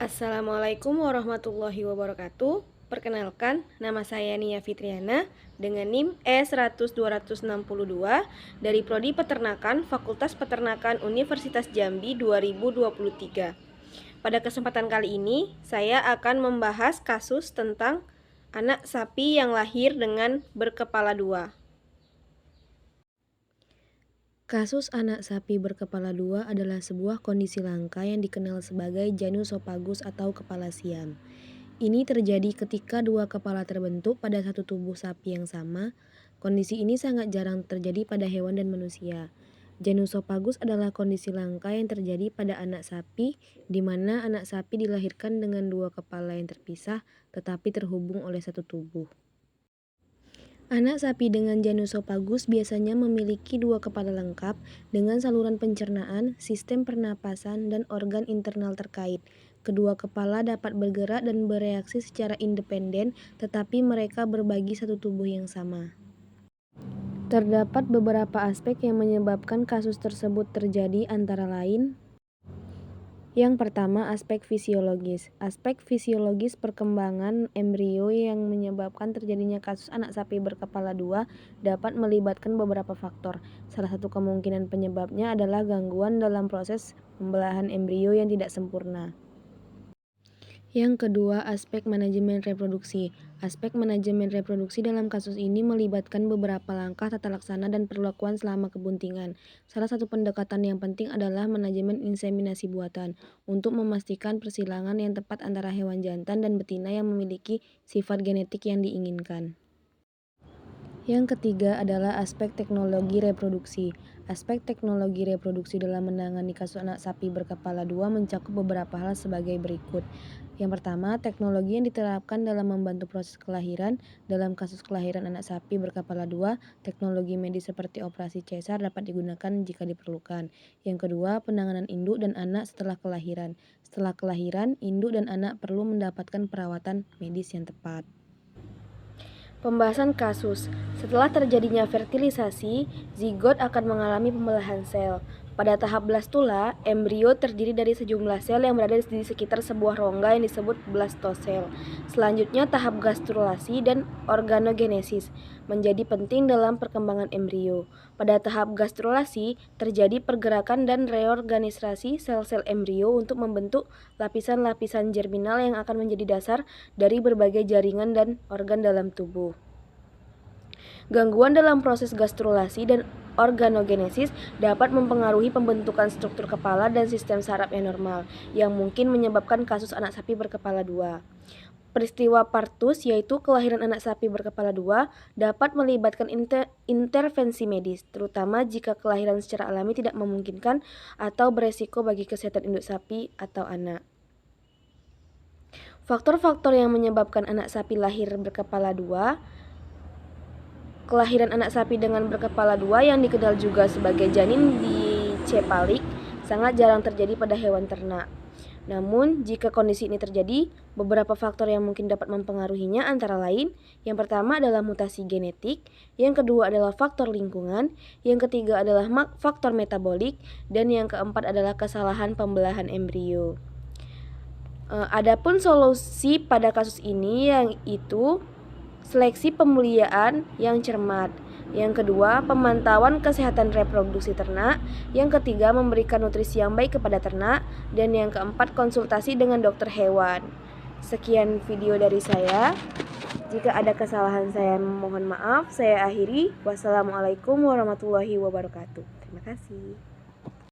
Assalamualaikum warahmatullahi wabarakatuh. Perkenalkan, nama saya Nia Fitriana dengan NIM E100-262 dari Prodi Peternakan Fakultas Peternakan Universitas Jambi 2023. Pada kesempatan kali ini, saya akan membahas kasus tentang anak sapi yang lahir dengan berkepala dua. Kasus anak sapi berkepala dua adalah sebuah kondisi langka yang dikenal sebagai Janusophagus atau kepala siam. Ini terjadi ketika dua kepala terbentuk pada satu tubuh sapi yang sama. Kondisi ini sangat jarang terjadi pada hewan dan manusia. Janusophagus adalah kondisi langka yang terjadi pada anak sapi, di mana anak sapi dilahirkan dengan dua kepala yang terpisah tetapi terhubung oleh satu tubuh. Anak sapi dengan Janusophagus biasanya memiliki dua kepala lengkap dengan saluran pencernaan, sistem pernapasan, dan organ internal terkait. Kedua kepala dapat bergerak dan bereaksi secara independen, tetapi mereka berbagi satu tubuh yang sama. Terdapat beberapa aspek yang menyebabkan kasus tersebut terjadi, antara lain: yang pertama, aspek fisiologis. Aspek fisiologis perkembangan embrio yang menyebabkan terjadinya kasus anak sapi berkepala dua dapat melibatkan beberapa faktor. Salah satu kemungkinan penyebabnya adalah gangguan dalam proses pembelahan embrio yang tidak sempurna. Yang kedua, aspek manajemen reproduksi. Aspek manajemen reproduksi dalam kasus ini melibatkan beberapa langkah tata laksana dan perlakuan selama kebuntingan. Salah satu pendekatan yang penting adalah manajemen inseminasi buatan, untuk memastikan persilangan yang tepat antara hewan jantan dan betina yang memiliki sifat genetik yang diinginkan. Yang ketiga adalah aspek teknologi reproduksi. Aspek teknologi reproduksi dalam menangani kasus anak sapi berkepala dua mencakup beberapa hal sebagai berikut. Yang pertama, teknologi yang diterapkan dalam membantu proses kelahiran. Dalam kasus kelahiran anak sapi berkepala dua, teknologi medis seperti operasi cesar dapat digunakan jika diperlukan. Yang kedua, penanganan induk dan anak setelah kelahiran. Setelah kelahiran, induk dan anak perlu mendapatkan perawatan medis yang tepat. Pembahasan kasus. Setelah terjadinya fertilisasi, zigot akan mengalami pembelahan sel. Pada tahap blastula, embrio terdiri dari sejumlah sel yang berada di sekitar sebuah rongga yang disebut blastosel. Selanjutnya, tahap gastrulasi dan organogenesis menjadi penting dalam perkembangan embrio. Pada tahap gastrulasi, terjadi pergerakan dan reorganisasi sel-sel embrio untuk membentuk lapisan-lapisan germinal yang akan menjadi dasar dari berbagai jaringan dan organ dalam tubuh. Gangguan dalam proses gastrulasi dan organogenesis dapat mempengaruhi pembentukan struktur kepala dan sistem saraf yang normal, yang mungkin menyebabkan kasus anak sapi berkepala dua. Peristiwa partus, yaitu kelahiran anak sapi berkepala dua, dapat melibatkan intervensi medis, terutama jika kelahiran secara alami tidak memungkinkan atau beresiko bagi kesehatan induk sapi atau anak. Faktor-faktor yang menyebabkan anak sapi lahir berkepala dua. Kelahiran anak sapi dengan berkepala dua yang dikenal juga sebagai janin dicepalik sangat jarang terjadi pada hewan ternak. Namun, jika kondisi ini terjadi, beberapa faktor yang mungkin dapat mempengaruhinya antara lain: yang pertama adalah mutasi genetik, yang kedua adalah faktor lingkungan, yang ketiga adalah faktor metabolik, dan yang keempat adalah kesalahan pembelahan embrio. Adapun solusi pada kasus ini yaitu seleksi pemuliaan yang cermat. Yang kedua, pemantauan kesehatan reproduksi ternak. Yang ketiga, memberikan nutrisi yang baik kepada ternak. Dan yang keempat, konsultasi dengan dokter hewan. Sekian video dari saya. Jika ada kesalahan saya mohon maaf. Saya akhiri. Wassalamualaikum warahmatullahi wabarakatuh. Terima kasih.